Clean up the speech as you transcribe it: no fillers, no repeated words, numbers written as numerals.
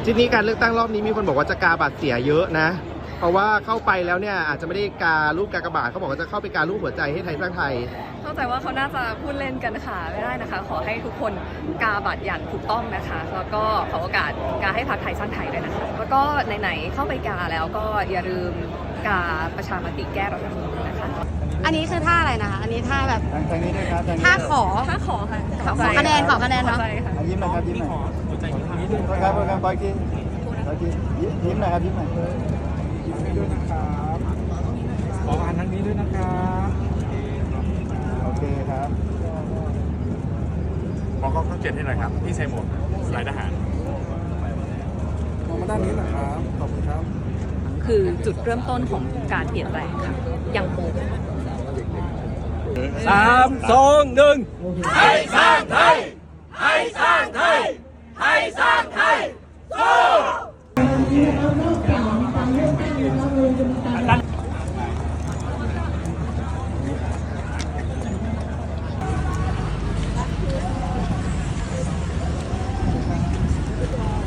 ทีนี้การเลือกตั้งรอบนี้มีคนบอกว่าจะกาบัตรเสียเยอะนะเพราะว่าเข้าไปแล้วเนี่ยอาจจะไม่ได้การูปกากบาทเขาบอกว่าจะเข้าไปการูปหัวใจให้ไทยสร้างไทยเข้าใจว่าเขาน่าจะพูดเล่นกันค่ะไม่ได้นะคะขอให้ทุกคนกาบัตรอย่างถูกต้องนะคะแล้วก็ขอโอกาสกาให้พรรคไทยสร้างไทยด้วยนะคะแล้วก็ไหนๆเข้าไปกาแล้วก็อย่าลืมกาประชามติแก้รัฐธรรมนูญนะคะอันนี้คือท่าอะไรนะคะอันนี้ท่าแบบทางนี้ด้วยครับท่าขอค่ะขอคะแนนเนาะยิ้มหน่อยครับยิ้มหน่อยครับปล่อยกินยิ้มหน่อยครับยิ้มหน่อยยิ้มให้ด้วยนะครับขออ่านทางนี้ด้วยนะครับโอเคครับมองกล้อง7ให้หน่อยครับพี่ใส่หมวกลายทหารมองมาด้านนี้นะครับขอบคุณครับคือจุดเริ่มต้นของการเปลี่ยนแปลงค่ะยังคง3 2 1ไทยสร้างไทยไทยสร้างไทย